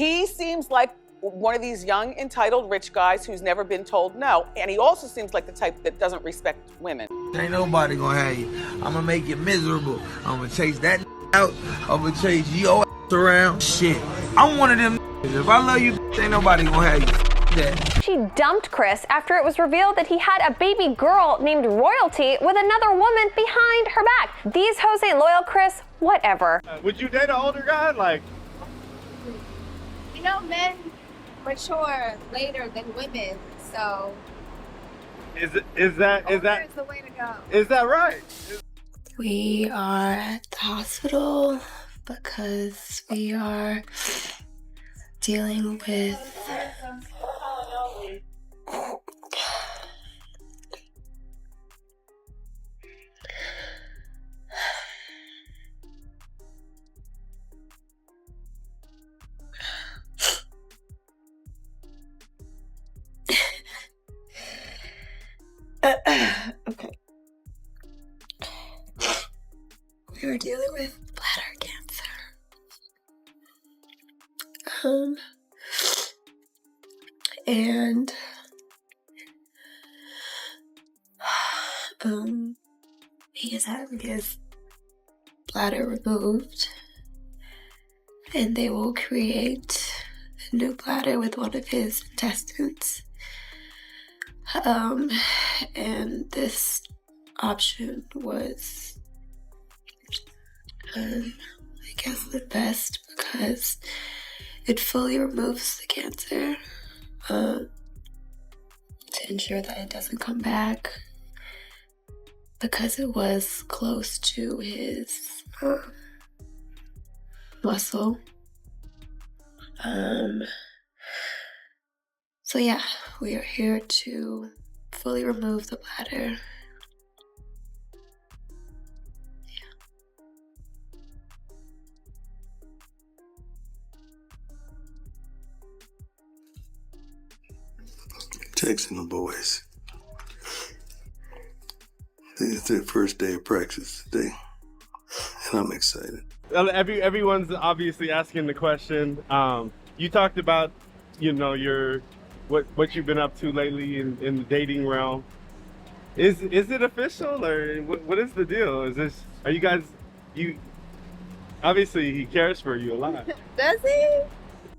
He seems like one of these young, entitled, rich guys who's never been told no. And he also seems like the type that doesn't respect women. Ain't nobody gonna have you. I'm gonna make you miserable. I'm gonna chase that out. I'm gonna chase your ass around. Shit. I'm one of them. If I love you, ain't nobody gonna have you. That. She dumped Chris after it was revealed that he had a baby girl named Royalty with another woman behind her back. These hoes ain't loyal, Chris. Whatever. Would you date an older guy? Like, you know, men mature later than women, so is that is the way to go. Is that right? We are at the hospital because we are dealing with okay. We were dealing with bladder cancer. And he is having his bladder removed, and they will create a new bladder with one of his intestines. And this option was, I guess, the best because it fully removes the cancer to ensure that it doesn't come back, because it was close to his muscle. So yeah, we are here to fully remove the bladder. Texting the boys. It's their first day of practice today, and I'm excited. Everyone's obviously asking the question. You talked about, you know, what you've been up to lately in the dating realm. Is it official, or what is the deal? Are you guys, obviously he cares for you a lot. Does he?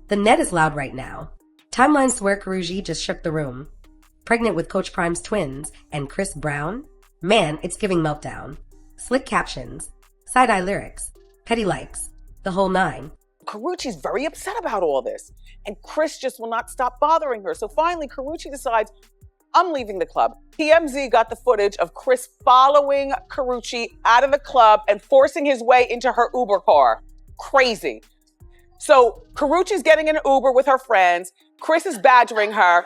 The net is loud right now. Timelines swear Karrueche just shook the room. Pregnant with Coach Prime's twins and Chris Brown? Man, it's giving meltdown. Slick captions, side-eye lyrics, petty likes, the whole nine. Karrueche's very upset about all this, and Chris just will not stop bothering her. So finally, Karrueche decides, I'm leaving the club. TMZ got the footage of Chris following Karrueche out of the club and forcing his way into her Uber car. Crazy. So Karrueche's getting in an Uber with her friends. Chris is badgering her.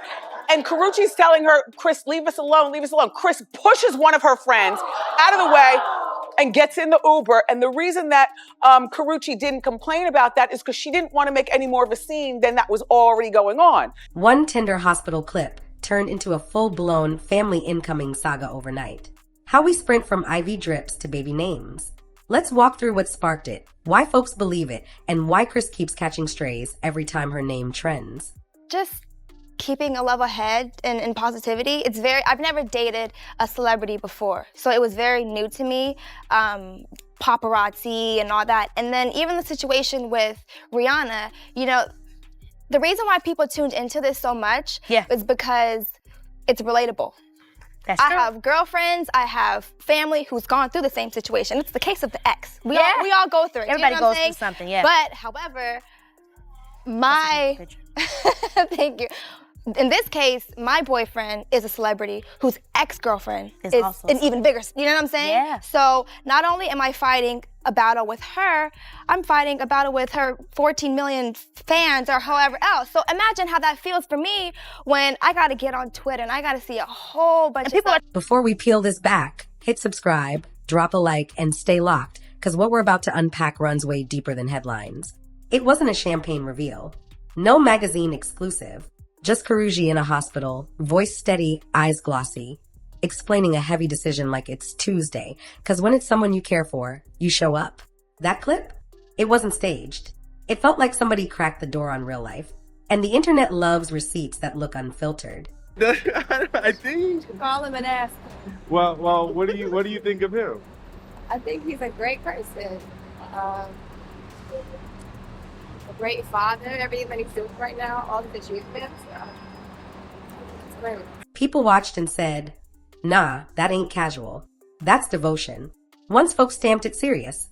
And Karrueche's telling her, Chris, leave us alone, leave us alone. Chris pushes one of her friends out of the way and gets in the Uber. And the reason that Karrueche didn't complain about that is because she didn't want to make any more of a scene than that was already going on. One Tinder hospital clip turned into a full-blown family incoming saga overnight. How we sprint from IV drips to baby names. Let's walk through what sparked it, why folks believe it, and why Chris keeps catching strays every time her name trends. Just keeping a level head and positivity. I've never dated a celebrity before, so it was very new to me, paparazzi and all that. And then even the situation with Rihanna, you know, the reason why people tuned into this so much is because it's relatable. That's true. I have girlfriends, I have family who's gone through the same situation. It's the case of the ex. We all go through it. Everybody you know goes through something, yeah. But however, thank you. In this case, my boyfriend is a celebrity whose ex-girlfriend is an even bigger, you know what I'm saying? Yeah. So not only am I fighting a battle with her, I'm fighting a battle with her 14 million fans or however else. So imagine how that feels for me when I gotta get on Twitter and I gotta see a whole bunch of people. Before we peel this back, hit subscribe, drop a like, and stay locked, because what we're about to unpack runs way deeper than headlines. It wasn't a champagne reveal. No magazine exclusive. Just Karrueche in a hospital, voice steady, eyes glossy, explaining a heavy decision like it's Tuesday, because when it's someone you care for, you show up. That clip? It wasn't staged. It felt like somebody cracked the door on real life. And the internet loves receipts that look unfiltered. I think. Call him and ask him. Well, what do you think of him? I think he's a great person. A great father, everything that he's doing right now, all the achievements. It's great. People watched and said, nah, that ain't casual. That's devotion. Once folks stamped it serious,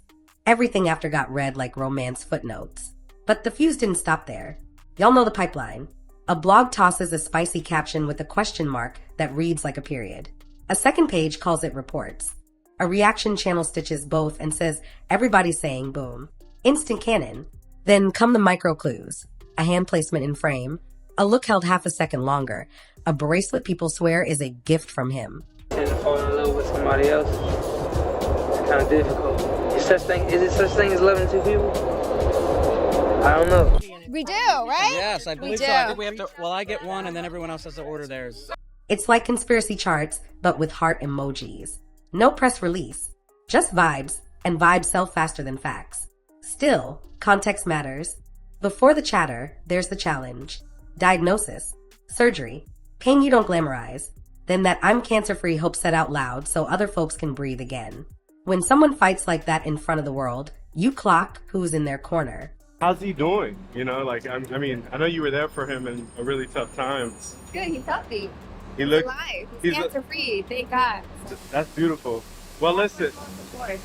everything after got read like romance footnotes. But the fuse didn't stop there. Y'all know the pipeline. A blog tosses a spicy caption with a question mark that reads like a period. A second page calls it reports. A reaction channel stitches both and says, everybody's saying boom. Instant canon. Then come the micro clues. A hand placement in frame. A look held half a second longer. A bracelet people swear is a gift from him. And to fall in love with somebody else, it's kind of difficult. Is it such thing as loving two people? I don't know. We do, right? Yes, I believe so. I think we have to. Well, I get one, and then everyone else has to order theirs. It's like conspiracy charts, but with heart emojis. No press release. Just vibes, and vibes sell faster than facts. Still, context matters. Before the chatter, there's the challenge. Diagnosis. Surgery. Pain you don't glamorize. Then that I'm cancer-free hope said out loud so other folks can breathe again. When someone fights like that in front of the world, you clock who's in their corner. How's he doing? You know, like, I mean, I know you were there for him in a really tough time. Good, he's healthy. He looked alive. He's cancer-free, thank God. That's beautiful. Well, listen, Of course.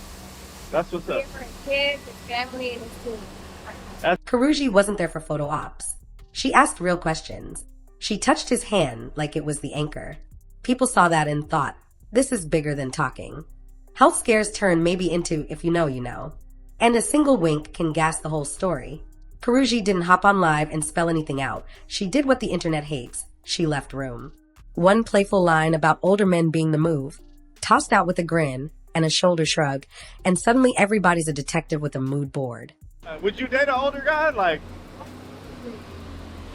that's what's up. Here for his kids, his family, and his team. Karrueche wasn't there for photo ops. She asked real questions. She touched his hand like it was the anchor. People saw that and thought, this is bigger than talking. Health scares turn maybe into if you know, you know. And a single wink can gas the whole story. Karrueche didn't hop on live and spell anything out. She did what the internet hates. She left room. One playful line about older men being the move, tossed out with a grin and a shoulder shrug, and suddenly everybody's a detective with a mood board. Would you date an older guy? Like,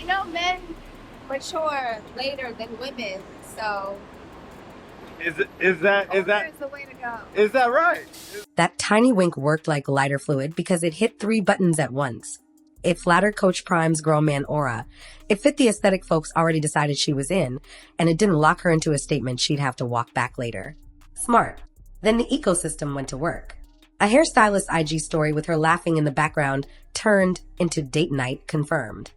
You know, men mature later than women, so is that older is the way to go. is that right? That tiny wink worked like lighter fluid because it hit 3 buttons at once. It flattered Coach Prime's grown man aura. It fit the aesthetic folks already decided she was in, and it didn't lock her into a statement she'd have to walk back later. Smart. Then the ecosystem went to work. A hairstylist IG story with her laughing in the background turned into date night confirmed.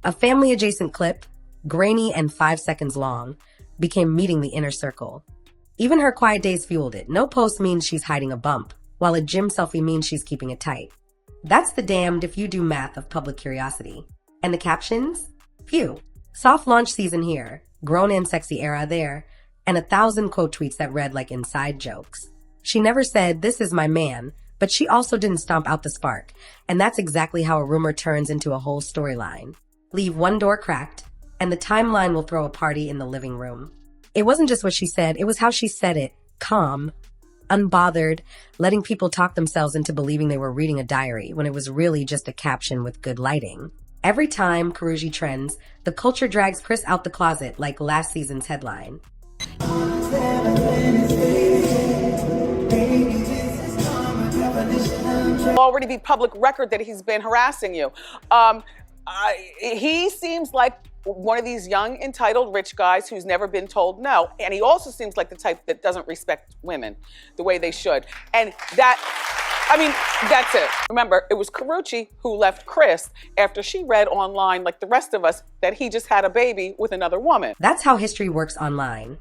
A family-adjacent clip, grainy and 5 seconds long, became meeting the inner circle. Even her quiet days fueled it. No post means she's hiding a bump, while a gym selfie means she's keeping it tight. That's the damned if you do math of public curiosity. And the captions? Phew. Soft launch season here, grown and sexy era there, and 1,000 quote tweets that read like inside jokes. She never said, this is my man, but she also didn't stomp out the spark, and that's exactly how a rumor turns into a whole storyline. Leave one door cracked, and the timeline will throw a party in the living room. It wasn't just what she said, it was how she said it, calm, unbothered, letting people talk themselves into believing they were reading a diary when it was really just a caption with good lighting. Every time Karrueche trends, the culture drags Chris out the closet like last season's headline. Already be public record that he's been harassing you. He seems like one of these young, entitled, rich guys who's never been told no. And he also seems like the type that doesn't respect women the way they should. And that's it. Remember, it was Karrueche who left Chris after she read online, like the rest of us, that he just had a baby with another woman. That's how history works online.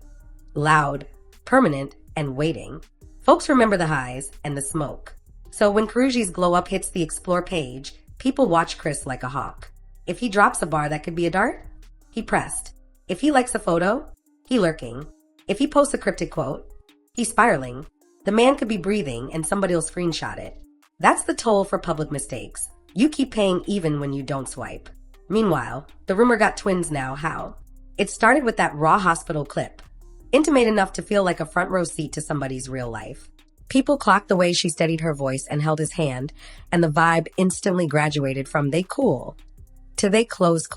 Loud, permanent, and waiting. Folks remember the highs and the smoke. So when Karrueche's glow up hits the explore page, people watch Chris like a hawk. If he drops a bar that could be a dart, he pressed. If he likes a photo, he lurking. If he posts a cryptic quote, he's spiraling. The man could be breathing and somebody will screenshot it. That's the toll for public mistakes. You keep paying even when you don't swipe. Meanwhile, the rumor got twins now. How? It started with that raw hospital clip. Intimate enough to feel like a front row seat to somebody's real life. People clocked the way she steadied her voice and held his hand, and the vibe instantly graduated from they cool to they close.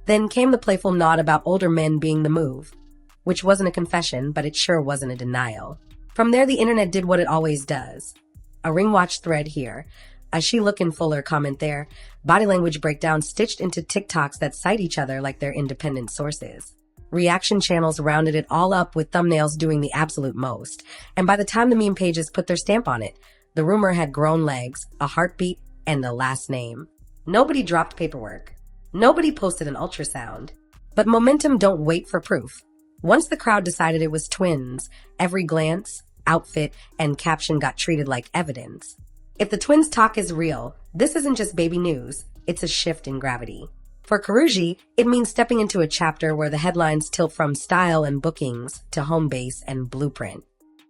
Then came the playful nod about older men being the move, which wasn't a confession, but it sure wasn't a denial. From there, the internet did what it always does. A ring watch thread here, A she lookin' fuller comment there. Body language breakdown stitched into TikToks that cite each other like they're independent sources. Reaction channels rounded it all up with thumbnails doing the absolute most. And by the time the meme pages put their stamp on it, the rumor had grown legs, a heartbeat, and a last name. Nobody dropped paperwork. Nobody posted an ultrasound. But momentum don't wait for proof. Once the crowd decided it was twins, every glance, outfit, and caption got treated like evidence. If the twins' talk is real, this isn't just baby news, it's a shift in gravity. For Karrueche, it means stepping into a chapter where the headlines tilt from style and bookings to home base and blueprint.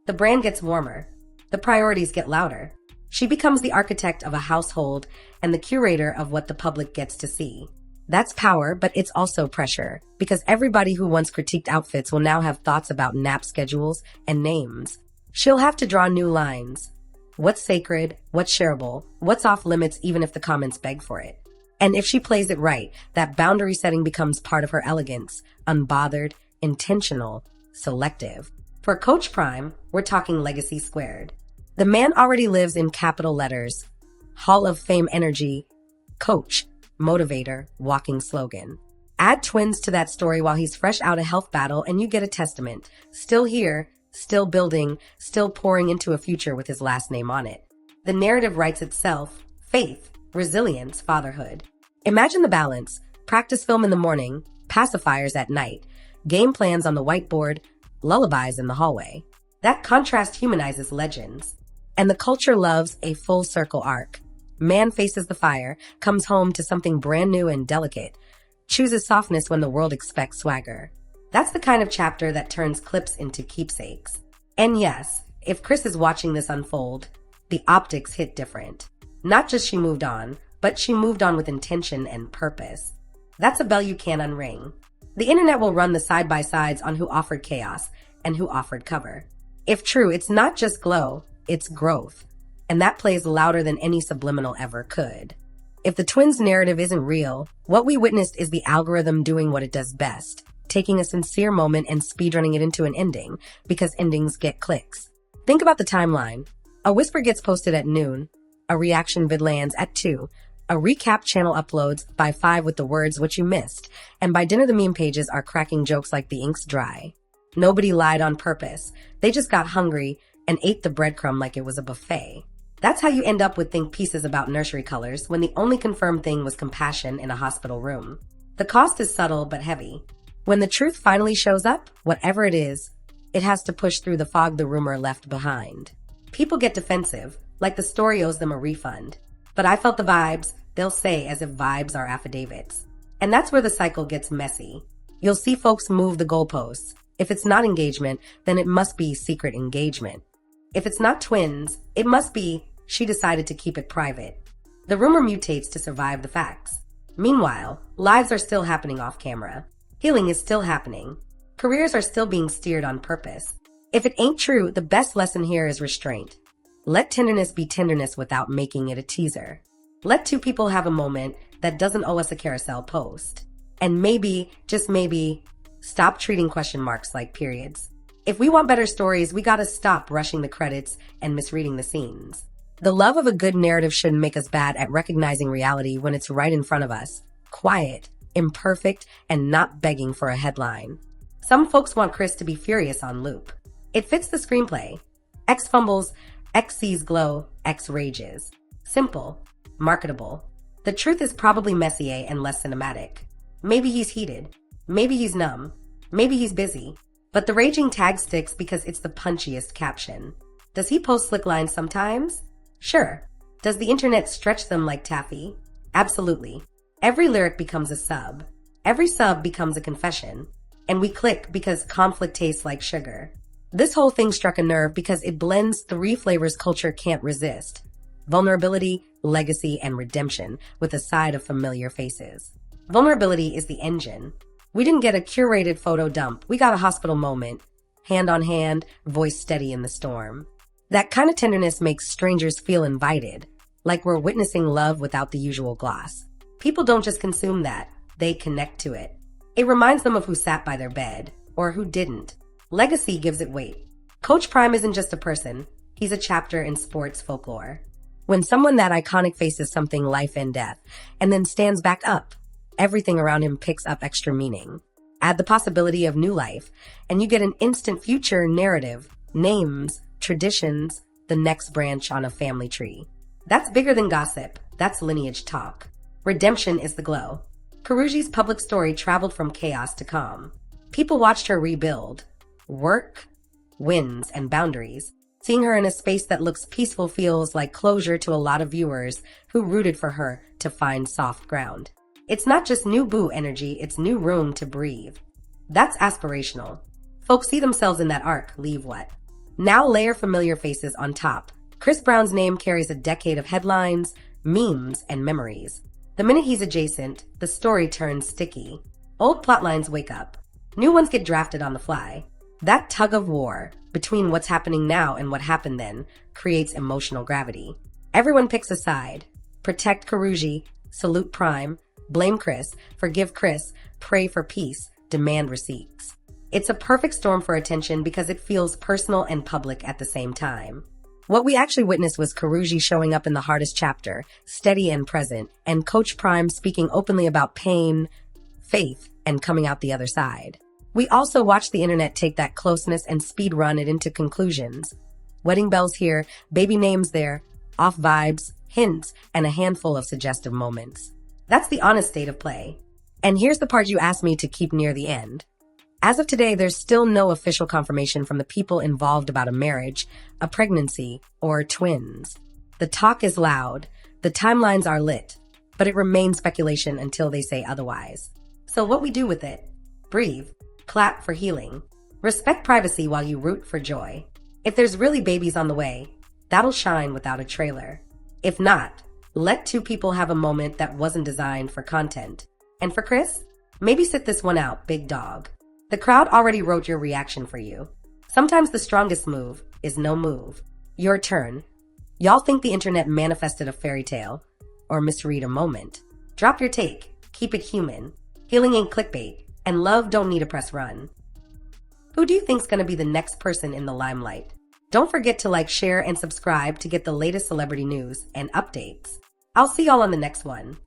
The brand gets warmer. The priorities get louder. She becomes the architect of a household and the curator of what the public gets to see. That's power, but it's also pressure, because everybody who once critiqued outfits will now have thoughts about nap schedules and names. She'll have to draw new lines. What's sacred? What's shareable? What's off limits even if the comments beg for it? And if she plays it right, that boundary setting becomes part of her elegance, unbothered, intentional, selective. For Coach Prime, we're talking legacy squared. The man already lives in capital letters. Hall of Fame energy, coach, motivator, walking slogan. Add twins to that story while he's fresh out a health battle and you get a testament. Still here, still building, still pouring into a future with his last name on it. The narrative writes itself. Faith, resilience, fatherhood. Imagine the balance. Practice film in the morning, pacifiers at night, game plans on the whiteboard, lullabies in the hallway. That contrast humanizes legends. And the culture loves a full circle arc. Man faces the fire, comes home to something brand new and delicate, chooses softness when the world expects swagger. That's the kind of chapter that turns clips into keepsakes. And yes, if Chris is watching this unfold, the optics hit different. Not just she moved on, but she moved on with intention and purpose. That's a bell you can't unring. The internet will run the side-by-sides on who offered chaos and who offered cover. If true, it's not just glow, it's growth. And that plays louder than any subliminal ever could. If the twins' narrative isn't real, what we witnessed is the algorithm doing what it does best, taking a sincere moment and speedrunning it into an ending, because endings get clicks. Think about the timeline. A whisper gets posted at noon, a reaction vid lands at 2, a recap channel uploads by 5 with the words what you missed, and by dinner the meme pages are cracking jokes like the ink's dry. Nobody lied on purpose. They just got hungry and ate the breadcrumb like it was a buffet. That's how you end up with think pieces about nursery colors when the only confirmed thing was compassion in a hospital room. The cost is subtle but heavy. When the truth finally shows up, whatever it is, it has to push through the fog the rumor left behind. People get defensive, like the story owes them a refund. But I felt the vibes, they'll say, as if vibes are affidavits. And that's where the cycle gets messy. You'll see folks move the goalposts. If it's not engagement, then it must be secret engagement. If it's not twins, it must be she decided to keep it private. The rumor mutates to survive the facts. Meanwhile, lives are still happening off camera. Healing is still happening. Careers are still being steered on purpose. If it ain't true, the best lesson here is restraint. Let tenderness be tenderness without making it a teaser. Let two people have a moment that doesn't owe us a carousel post. And maybe, just maybe, stop treating question marks like periods. If we want better stories, we gotta stop rushing the credits and misreading the scenes. The love of a good narrative shouldn't make us bad at recognizing reality when it's right in front of us. Quiet, imperfect, and not begging for a headline. Some folks want Chris to be furious on loop. It fits the screenplay. X fumbles, X sees glow, X rages. Simple, marketable. The truth is probably messier and less cinematic. Maybe he's heated. Maybe he's numb. Maybe he's busy. But the raging tag sticks because it's the punchiest caption. Does he post slick lines sometimes? Sure. Does the internet stretch them like taffy? Absolutely. Every lyric becomes a sub. Every sub becomes a confession. And we click because conflict tastes like sugar. This whole thing struck a nerve because it blends 3 flavors culture can't resist. Vulnerability, legacy, and redemption with a side of familiar faces. Vulnerability is the engine. We didn't get a curated photo dump. We got a hospital moment. Hand on hand, voice steady in the storm. That kind of tenderness makes strangers feel invited, like we're witnessing love without the usual gloss. People don't just consume that, they connect to it. It reminds them of who sat by their bed, or who didn't. Legacy gives it weight. Coach Prime isn't just a person, he's a chapter in sports folklore. When someone that iconic faces something life and death and then stands back up, everything around him picks up extra meaning. Add the possibility of new life, and you get an instant future narrative, names, traditions, the next branch on a family tree. That's bigger than gossip. That's lineage talk. Redemption is the glow. Karrueche's public story traveled from chaos to calm. People watched her rebuild. Work, wins, and boundaries. Seeing her in a space that looks peaceful feels like closure to a lot of viewers who rooted for her to find soft ground. It's not just new boo energy, it's new room to breathe. That's aspirational. Folks see themselves in that arc, leave what? Now layer familiar faces on top. Chris Brown's name carries a decade of headlines, memes, and memories. The minute he's adjacent, the story turns sticky. Old plotlines wake up. New ones get drafted on the fly. That tug of war between what's happening now and what happened then creates emotional gravity. Everyone picks a side. Protect Karrueche, salute Prime, blame Chris, forgive Chris, pray for peace, demand receipts. It's a perfect storm for attention because it feels personal and public at the same time. What we actually witnessed was Karrueche showing up in the hardest chapter, steady and present, and Coach Prime speaking openly about pain, faith, and coming out the other side. We also watched the internet take that closeness and speed run it into conclusions. Wedding bells here, baby names there, off vibes, hints, and a handful of suggestive moments. That's the honest state of play. And here's the part you asked me to keep near the end. As of today, there's still no official confirmation from the people involved about a marriage, a pregnancy, or twins. The talk is loud, the timelines are lit, but it remains speculation until they say otherwise. So what we do with it? Breathe, clap for healing, respect privacy while you root for joy. If there's really babies on the way, that'll shine without a trailer. If not, let two people have a moment that wasn't designed for content. And for Chris, maybe sit this one out, big dog. The crowd already wrote your reaction for you. Sometimes the strongest move is no move. Your turn. Y'all think the internet manifested a fairy tale or misread a moment. Drop your take. Keep it human. Healing ain't clickbait, and love don't need a press run. Who do you think's gonna be the next person in the limelight? Don't forget to like, share, and subscribe to get the latest celebrity news and updates. I'll see y'all on the next one.